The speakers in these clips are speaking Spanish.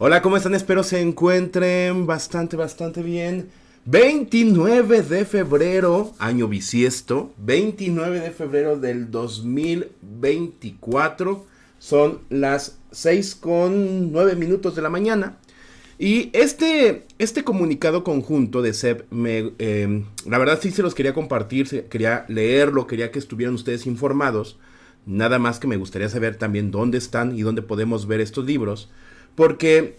Hola, ¿cómo están? Espero se encuentren bastante bien. 29 de febrero, año bisiesto, 29 de febrero del 2024. Son las 6:09 de la mañana. Y este comunicado conjunto de SEP, la verdad sí se los quería compartir, quería leerlo, quería que estuvieran ustedes informados. Nada más que me gustaría saber también dónde están y dónde podemos ver estos libros. Porque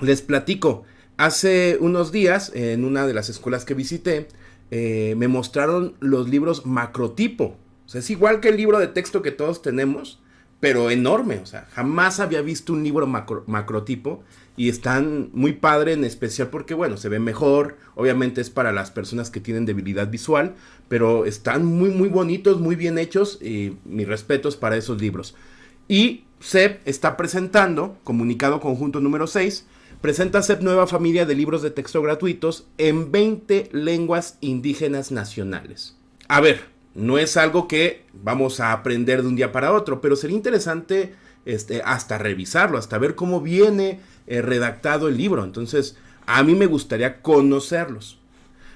les platico, hace unos días en una de las escuelas que visité, me mostraron los libros macrotipo. O sea, es igual que el libro de texto que todos tenemos, pero enorme. O sea, jamás había visto un libro macrotipo y están muy padre, en especial porque, bueno, se ve mejor. Obviamente es para las personas que tienen debilidad visual, pero están muy bonitos, muy bien hechos y mis respetos para esos libros. Y SEP está presentando, comunicado conjunto número 6, presenta SEP nueva familia de libros de texto gratuitos en 20 lenguas indígenas nacionales. A ver, no es algo que vamos a aprender de un día para otro, pero sería interesante hasta revisarlo, hasta ver cómo viene redactado el libro. Entonces, a mí me gustaría conocerlos.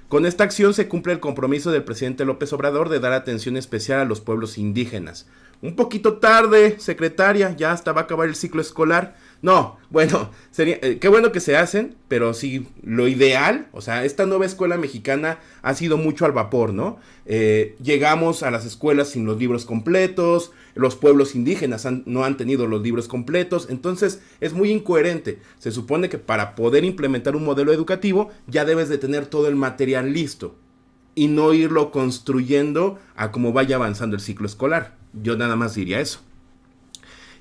Con esta acción se cumple el compromiso del presidente López Obrador de dar atención especial a los pueblos indígenas. Un poquito tarde, secretaria, ya hasta va a acabar el ciclo escolar. No, bueno, sería, qué bueno que se hacen, pero sí, lo ideal, o sea, esta nueva escuela mexicana ha sido mucho al vapor, ¿no? Llegamos a las escuelas sin los libros completos, los pueblos indígenas no han tenido los libros completos, entonces es muy incoherente. Se supone que para poder implementar un modelo educativo ya debes de tener todo el material listo y no irlo construyendo a como vaya avanzando el ciclo escolar. Yo nada más diría eso.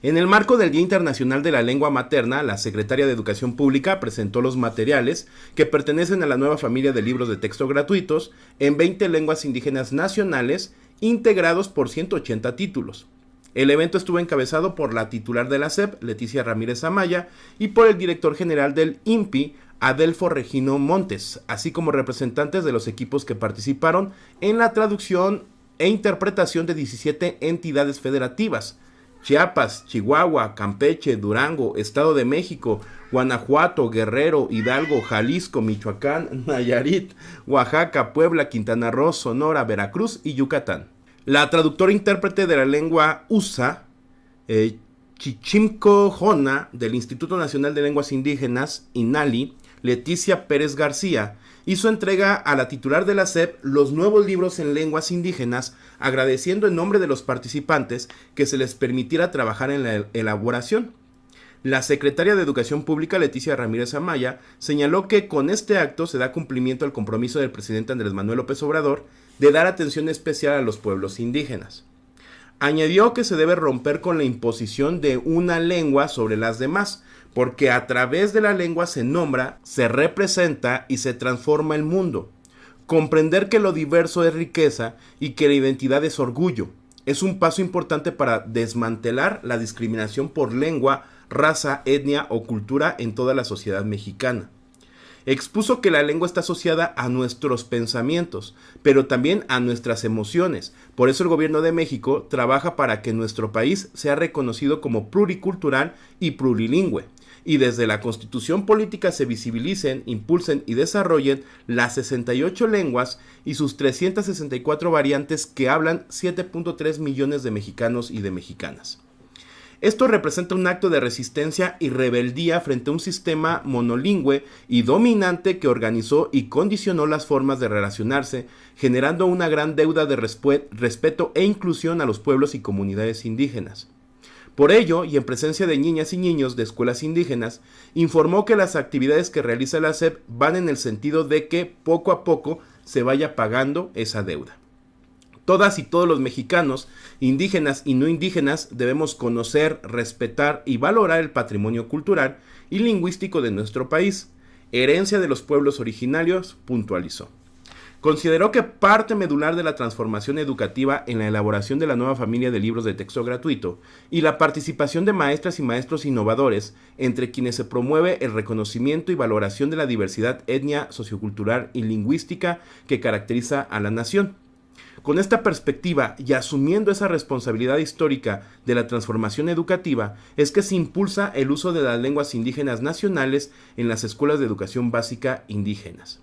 En el marco del Día Internacional de la Lengua Materna, la Secretaría de Educación Pública presentó los materiales que pertenecen a la nueva familia de libros de texto gratuitos en 20 lenguas indígenas nacionales, integrados por 180 títulos. El evento estuvo encabezado por la titular de la SEP, Leticia Ramírez Amaya, y por el director general del INPI, Adelfo Regino Montes, así como representantes de los equipos que participaron en la traducción e interpretación de 17 entidades federativas: Chiapas, Chihuahua, Campeche, Durango, Estado de México, Guanajuato, Guerrero, Hidalgo, Jalisco, Michoacán, Nayarit, Oaxaca, Puebla, Quintana Roo, Sonora, Veracruz y Yucatán. La traductora intérprete de la lengua USA, Chichimco Jona, del Instituto Nacional de Lenguas Indígenas, INALI, Leticia Pérez García, hizo entrega a la titular de la SEP los nuevos libros en lenguas indígenas, agradeciendo en nombre de los participantes que se les permitiera trabajar en la elaboración. La secretaria de Educación Pública, Leticia Ramírez Amaya, señaló que con este acto se da cumplimiento al compromiso del presidente Andrés Manuel López Obrador de dar atención especial a los pueblos indígenas. Añadió que se debe romper con la imposición de una lengua sobre las demás, porque a través de la lengua se nombra, se representa y se transforma el mundo. Comprender que lo diverso es riqueza y que la identidad es orgullo es un paso importante para desmantelar la discriminación por lengua, raza, etnia o cultura en toda la sociedad mexicana. Expuso que la lengua está asociada a nuestros pensamientos, pero también a nuestras emociones. Por eso el gobierno de México trabaja para que nuestro país sea reconocido como pluricultural y plurilingüe. Y desde la Constitución Política se visibilicen, impulsen y desarrollen las 68 lenguas y sus 364 variantes que hablan 7.3 millones de mexicanos y de mexicanas. Esto representa un acto de resistencia y rebeldía frente a un sistema monolingüe y dominante que organizó y condicionó las formas de relacionarse, generando una gran deuda de respeto e inclusión a los pueblos y comunidades indígenas. Por ello, y en presencia de niñas y niños de escuelas indígenas, informó que las actividades que realiza la SEP van en el sentido de que poco a poco se vaya pagando esa deuda. Todas y todos los mexicanos, indígenas y no indígenas, debemos conocer, respetar y valorar el patrimonio cultural y lingüístico de nuestro país, herencia de los pueblos originarios, puntualizó. Consideró que parte medular de la transformación educativa en la elaboración de la nueva familia de libros de texto gratuito y la participación de maestras y maestros innovadores, entre quienes se promueve el reconocimiento y valoración de la diversidad etnia, sociocultural y lingüística que caracteriza a la nación. Con esta perspectiva y asumiendo esa responsabilidad histórica de la transformación educativa, es que se impulsa el uso de las lenguas indígenas nacionales en las escuelas de educación básica indígenas.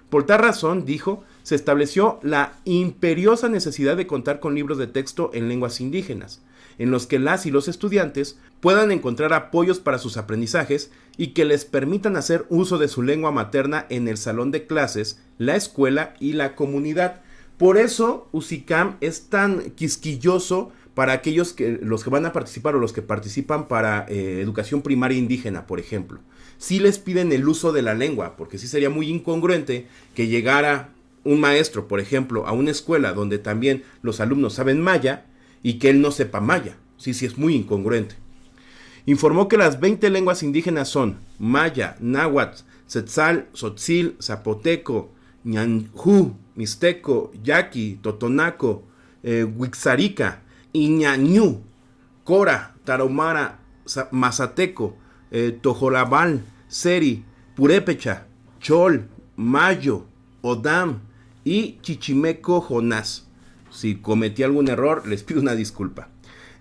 Por tal razón, dijo, se estableció la imperiosa necesidad de contar con libros de texto en lenguas indígenas, en los que las y los estudiantes puedan encontrar apoyos para sus aprendizajes y que les permitan hacer uso de su lengua materna en el salón de clases, la escuela y la comunidad. Por eso UCICAM es tan quisquilloso para los que van a participar o los que participan para educación primaria indígena, por ejemplo. Sí les piden el uso de la lengua, porque sí sería muy incongruente que llegara un maestro, por ejemplo, a una escuela donde también los alumnos saben maya y que él no sepa maya. Sí es muy incongruente. Informó que las 20 lenguas indígenas son maya, náhuatl, tzetzal, tzotzil, zapoteco, ñanjú, mixteco, yaqui, totonaco, huixarica, iñañú, cora, tarahumara, mazateco, tojolabal, seri, purépecha, chol, mayo, odam y chichimeco jonás. Si cometí algún error, les pido una disculpa.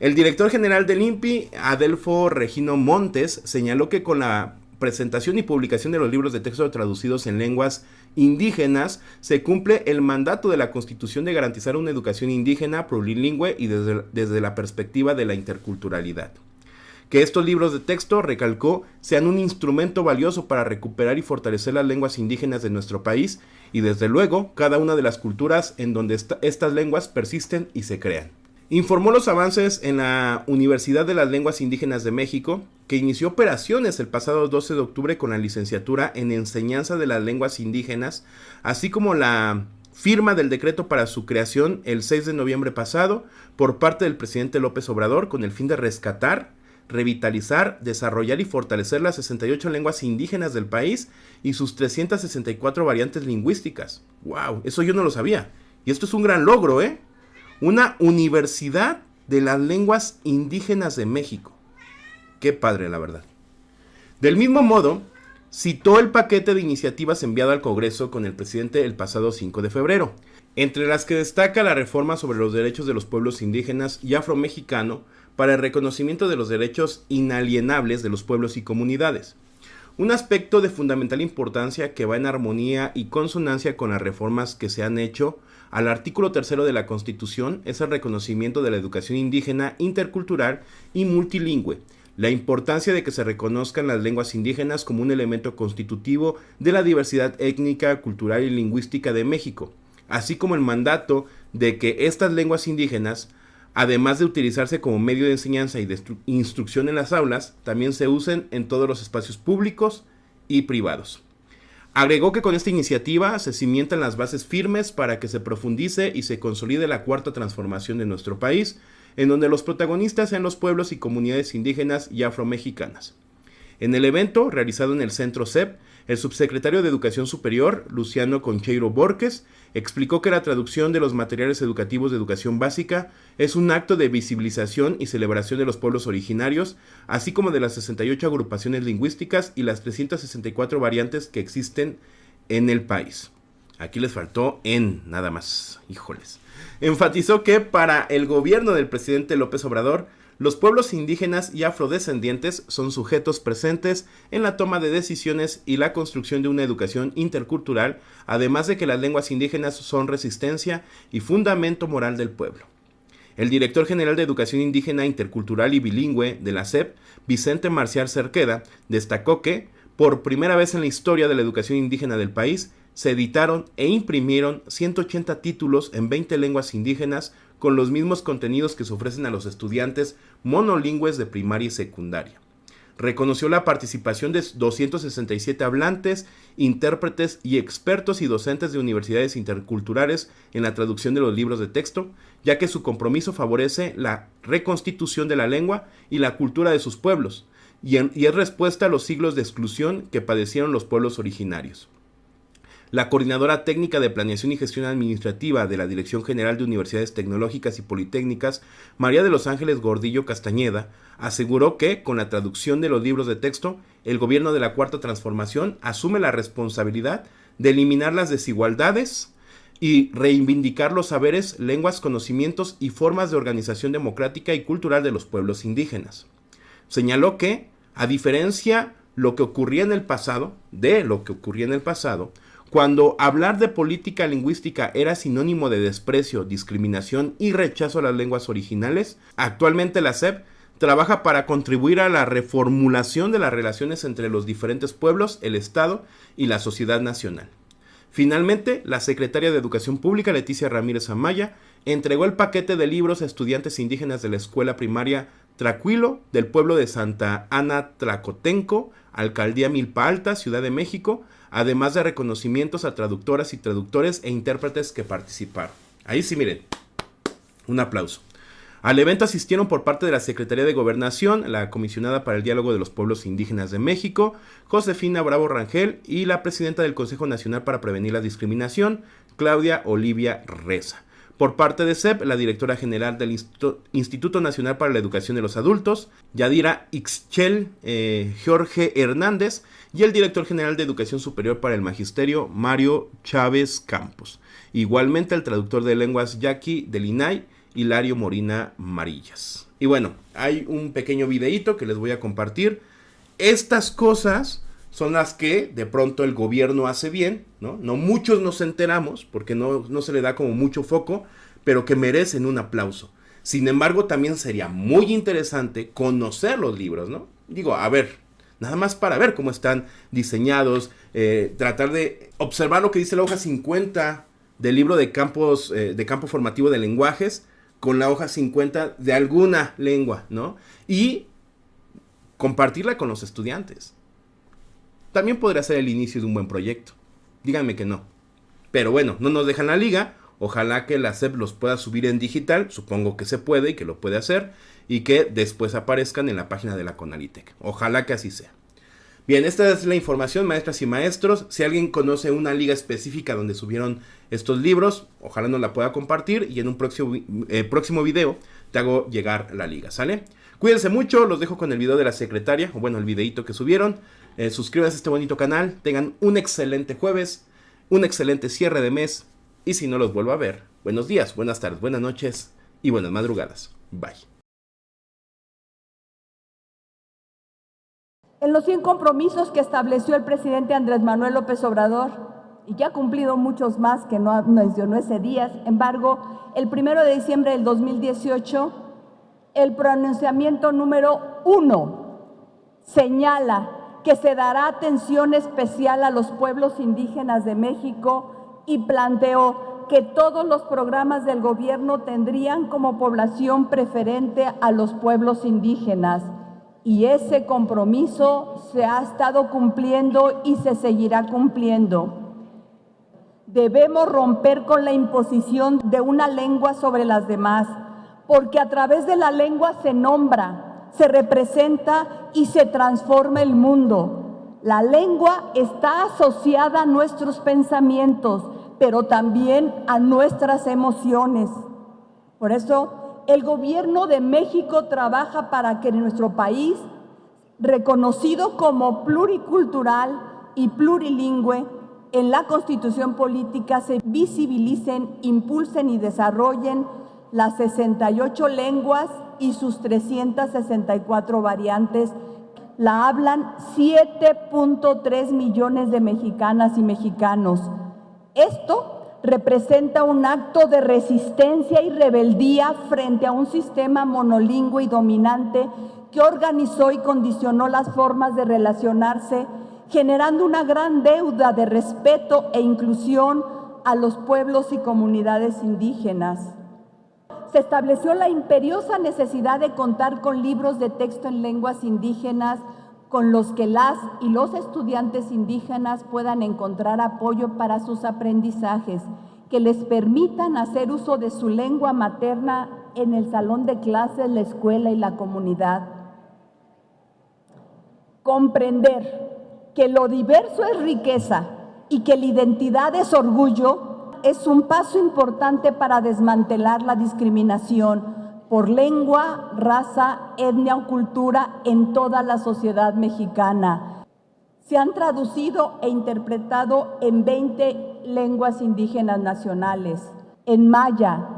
El director general del INPI, Adelfo Regino Montes, señaló que con la presentación y publicación de los libros de texto traducidos en lenguas indígenas, se cumple el mandato de la Constitución de garantizar una educación indígena, plurilingüe y desde la perspectiva de la interculturalidad. Que estos libros de texto, recalcó, sean un instrumento valioso para recuperar y fortalecer las lenguas indígenas de nuestro país y desde luego cada una de las culturas en donde estas lenguas persisten y se crean. Informó los avances en la Universidad de las Lenguas Indígenas de México, que inició operaciones el pasado 12 de octubre con la licenciatura en Enseñanza de las Lenguas Indígenas, así como la firma del decreto para su creación el 6 de noviembre pasado por parte del presidente López Obrador con el fin de rescatar, revitalizar, desarrollar y fortalecer las 68 lenguas indígenas del país y sus 364 variantes lingüísticas. ¡Wow! Eso yo no lo sabía. Y esto es un gran logro, ¿eh? Una universidad de las lenguas indígenas de México. Qué padre, la verdad. Del mismo modo, citó el paquete de iniciativas enviado al Congreso con el presidente el pasado 5 de febrero, entre las que destaca la reforma sobre los derechos de los pueblos indígenas y afromexicano para el reconocimiento de los derechos inalienables de los pueblos y comunidades. Un aspecto de fundamental importancia que va en armonía y consonancia con las reformas que se han hecho al artículo 3 de la Constitución es el reconocimiento de la educación indígena, intercultural y multilingüe, la importancia de que se reconozcan las lenguas indígenas como un elemento constitutivo de la diversidad étnica, cultural y lingüística de México, así como el mandato de que estas lenguas indígenas, además de utilizarse como medio de enseñanza y de instrucción en las aulas, también se usen en todos los espacios públicos y privados. Agregó que con esta iniciativa se cimientan las bases firmes para que se profundice y se consolide la cuarta transformación de nuestro país, en donde los protagonistas sean los pueblos y comunidades indígenas y afromexicanas. En el evento, realizado en el Centro CEP, el subsecretario de Educación Superior, Luciano Concheiro Borges, explicó que la traducción de los materiales educativos de educación básica es un acto de visibilización y celebración de los pueblos originarios, así como de las 68 agrupaciones lingüísticas y las 364 variantes que existen en el país. Aquí les faltó en nada más, híjoles. Enfatizó que para el gobierno del presidente López Obrador, los pueblos indígenas y afrodescendientes son sujetos presentes en la toma de decisiones y la construcción de una educación intercultural, además de que las lenguas indígenas son resistencia y fundamento moral del pueblo. El director general de Educación Indígena, Intercultural y Bilingüe de la SEP, Vicente Marcial Cerqueda, destacó que, por primera vez en la historia de la educación indígena del país, se editaron e imprimieron 180 títulos en 20 lenguas indígenas con los mismos contenidos que se ofrecen a los estudiantes monolingües de primaria y secundaria. Reconoció la participación de 267 hablantes, intérpretes y expertos y docentes de universidades interculturales en la traducción de los libros de texto, ya que su compromiso favorece la reconstitución de la lengua y la cultura de sus pueblos, y es respuesta a los siglos de exclusión que padecieron los pueblos originarios. La coordinadora técnica de Planeación y Gestión Administrativa de la Dirección General de Universidades Tecnológicas y Politécnicas, María de los Ángeles Gordillo Castañeda, aseguró que, con la traducción de los libros de texto, el gobierno de la Cuarta Transformación asume la responsabilidad de eliminar las desigualdades y reivindicar los saberes, lenguas, conocimientos y formas de organización democrática y cultural de los pueblos indígenas. Señaló que, a diferencia de lo que ocurría en el pasado, cuando hablar de política lingüística era sinónimo de desprecio, discriminación y rechazo a las lenguas originales, actualmente la SEP trabaja para contribuir a la reformulación de las relaciones entre los diferentes pueblos, el Estado y la sociedad nacional. Finalmente, la secretaria de Educación Pública, Leticia Ramírez Amaya, entregó el paquete de libros a estudiantes indígenas de la escuela primaria Tracuilo del pueblo de Santa Ana Tlacotenco, Alcaldía Milpa Alta, Ciudad de México, además de reconocimientos a traductoras y traductores e intérpretes que participaron. Ahí sí, miren, un aplauso. Al evento asistieron por parte de la Secretaría de Gobernación, la Comisionada para el Diálogo de los Pueblos Indígenas de México, Josefina Bravo Rangel, y la Presidenta del Consejo Nacional para Prevenir la Discriminación, Claudia Olivia Reza. Por parte de SEP, la Directora General del Instituto Nacional para la Educación de los Adultos, Yadira Ixchel Jorge Hernández, y el Director General de Educación Superior para el Magisterio, Mario Chávez Campos. Igualmente el traductor de lenguas yaqui del INAI, Hilario Morina Marillas. Y bueno, hay un pequeño videíto que les voy a compartir. Estas cosas son las que de pronto el gobierno hace bien, ¿no? No muchos nos enteramos porque no se le da como mucho foco, pero que merecen un aplauso. Sin embargo, también sería muy interesante conocer los libros, ¿no? Digo, a ver, nada más para ver cómo están diseñados, tratar de observar lo que dice la hoja 50 del libro de campo formativo de lenguajes, con la hoja 50 de alguna lengua, ¿no? Y compartirla con los estudiantes. También podría ser el inicio de un buen proyecto. Díganme que no. Pero bueno, no nos dejan la liga. Ojalá que la SEP los pueda subir en digital. Supongo que se puede y que lo puede hacer. Y que después aparezcan en la página de la CONALITEC. Ojalá que así sea. Bien, esta es la información, maestras y maestros. Si alguien conoce una liga específica donde subieron estos libros, ojalá nos la pueda compartir y en un próximo video te hago llegar la liga, ¿sale? Cuídense mucho, los dejo con el video de la secretaria, o bueno, el videito que subieron. Suscríbanse a este bonito canal, tengan un excelente jueves, un excelente cierre de mes, y si no los vuelvo a ver, buenos días, buenas tardes, buenas noches y buenas madrugadas. Bye. En los 100 compromisos que estableció el presidente Andrés Manuel López Obrador, y que ha cumplido muchos más que no mencionó ese día, sin embargo, el 1 de diciembre del 2018, el pronunciamiento número 1 señala que se dará atención especial a los pueblos indígenas de México y planteó que todos los programas del gobierno tendrían como población preferente a los pueblos indígenas. Y ese compromiso se ha estado cumpliendo y se seguirá cumpliendo. Debemos romper con la imposición de una lengua sobre las demás, porque a través de la lengua se nombra, se representa y se transforma el mundo. La lengua está asociada a nuestros pensamientos, pero también a nuestras emociones. Por eso, el gobierno de México trabaja para que nuestro país, reconocido como pluricultural y plurilingüe, en la Constitución Política se visibilicen, impulsen y desarrollen las 68 lenguas y sus 364 variantes. La hablan 7.3 millones de mexicanas y mexicanos. Esto representa un acto de resistencia y rebeldía frente a un sistema monolingüe y dominante que organizó y condicionó las formas de relacionarse, generando una gran deuda de respeto e inclusión a los pueblos y comunidades indígenas. Se estableció la imperiosa necesidad de contar con libros de texto en lenguas indígenas con los que las y los estudiantes indígenas puedan encontrar apoyo para sus aprendizajes, que les permitan hacer uso de su lengua materna en el salón de clases, la escuela y la comunidad. Comprender que lo diverso es riqueza y que la identidad es orgullo es un paso importante para desmantelar la discriminación por lengua, raza, etnia o cultura en toda la sociedad mexicana. Se han traducido e interpretado en 20 lenguas indígenas nacionales, en maya,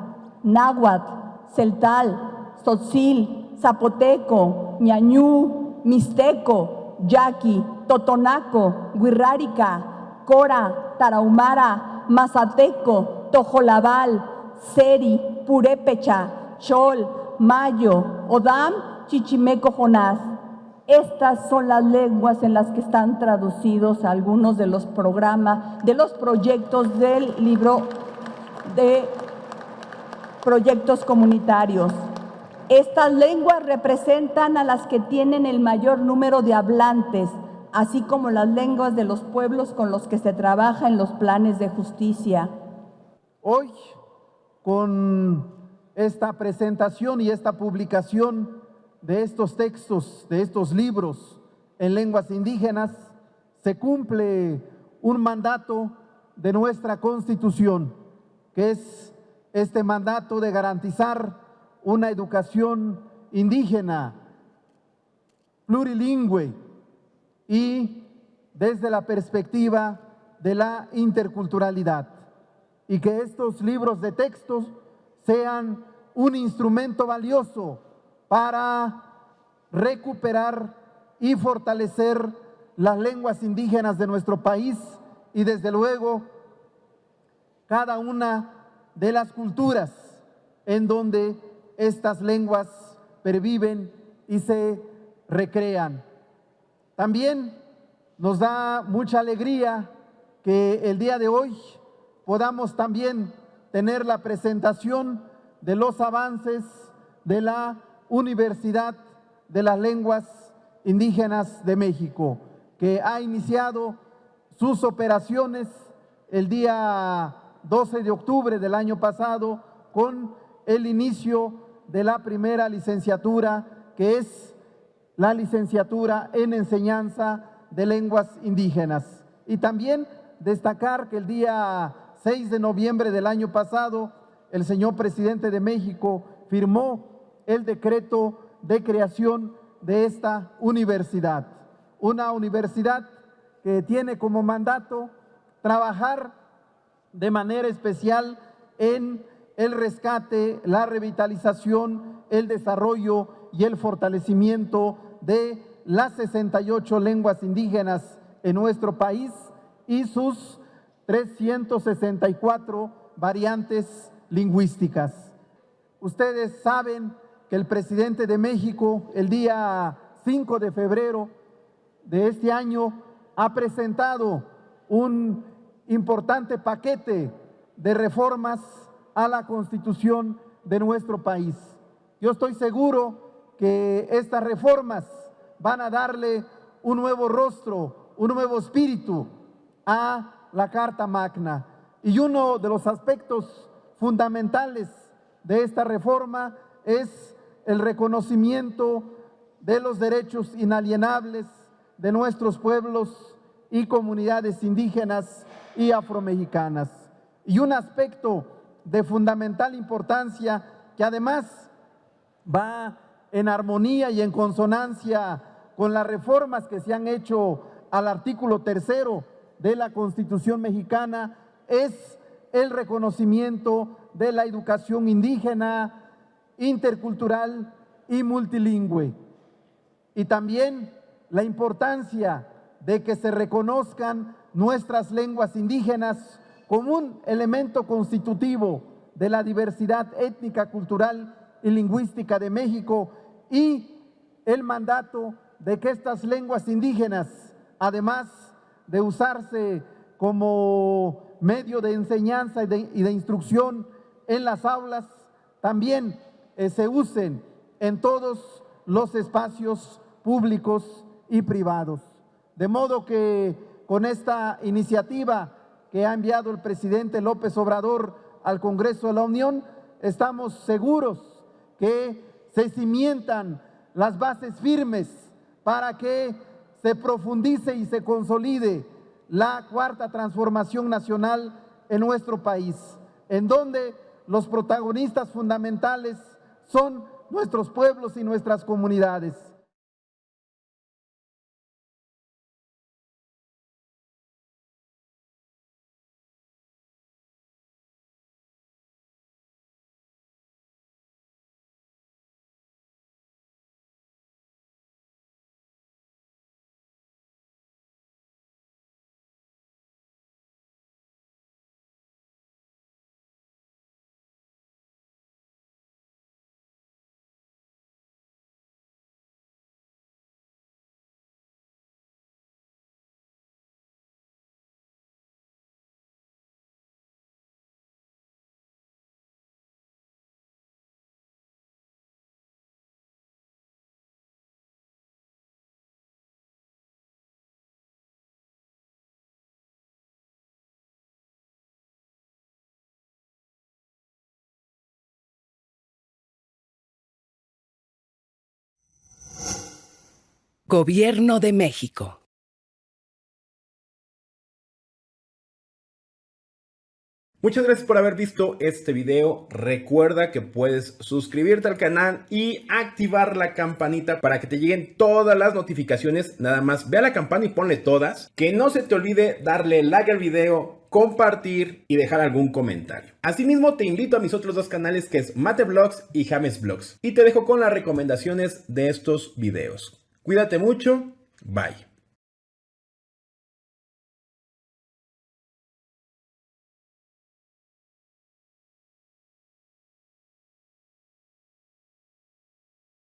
náhuatl, celtal, tzotzil, zapoteco, ñañú, mixteco, yaqui, totonaco, huirrárica, cora, tarahumara, mazateco, tojolabal, seri, purépecha, chol, mayo, odam, chichimeco, jonás. Estas son las lenguas en las que están traducidos algunos de los programas, de los proyectos del libro de proyectos comunitarios. Estas lenguas representan a las que tienen el mayor número de hablantes, así como las lenguas de los pueblos con los que se trabaja en los planes de justicia. Hoy, con esta presentación y esta publicación de estos textos, de estos libros en lenguas indígenas, se cumple un mandato de nuestra Constitución, que es este mandato de garantizar una educación indígena, plurilingüe y desde la perspectiva de la interculturalidad, y que estos libros de textos sean un instrumento valioso para recuperar y fortalecer las lenguas indígenas de nuestro país y desde luego cada una de las culturas en donde estas lenguas perviven y se recrean. También nos da mucha alegría que el día de hoy podamos también tener la presentación de los avances de la Universidad de las Lenguas Indígenas de México, que ha iniciado sus operaciones el día 12 de octubre del año pasado con el inicio de la primera licenciatura, que es la licenciatura en enseñanza de lenguas indígenas. Y también destacar que el día 6 de noviembre del año pasado, el señor presidente de México firmó el decreto de creación de esta universidad. Una universidad que tiene como mandato trabajar de manera especial en el rescate, la revitalización, el desarrollo y el fortalecimiento de las 68 lenguas indígenas en nuestro país y sus 364 variantes lingüísticas. Ustedes saben que el presidente de México, el día 5 de febrero de este año, ha presentado un importante paquete de reformas a la Constitución de nuestro país. Yo estoy seguro que estas reformas van a darle un nuevo rostro, un nuevo espíritu a la Carta Magna. Y uno de los aspectos fundamentales de esta reforma es el reconocimiento de los derechos inalienables de nuestros pueblos y comunidades indígenas y afromexicanas. Y un aspecto de fundamental importancia que además va en armonía y en consonancia con las reformas que se han hecho al artículo 3º de la Constitución mexicana es el reconocimiento de la educación indígena, intercultural y multilingüe. Y también la importancia de que se reconozcan nuestras lenguas indígenas como un elemento constitutivo de la diversidad étnica, cultural y lingüística de México, y el mandato de que estas lenguas indígenas, además de usarse como medio de enseñanza y de instrucción en las aulas, también se usen en todos los espacios públicos y privados. De modo que con esta iniciativa que ha enviado el presidente López Obrador al Congreso de la Unión, estamos seguros que se cimientan las bases firmes para que se profundice y se consolide la cuarta transformación nacional en nuestro país, en donde los protagonistas fundamentales son nuestros pueblos y nuestras comunidades. Gobierno de México. Muchas gracias por haber visto este video. Recuerda que puedes suscribirte al canal y activar la campanita para que te lleguen todas las notificaciones. Nada más ve a la campana y ponle todas. Que no se te olvide darle like al video, compartir y dejar algún comentario. Asimismo te invito a mis otros dos canales, que es Mate Vlogs y James Vlogs. Y te dejo con las recomendaciones de estos videos. Cuídate mucho. Bye.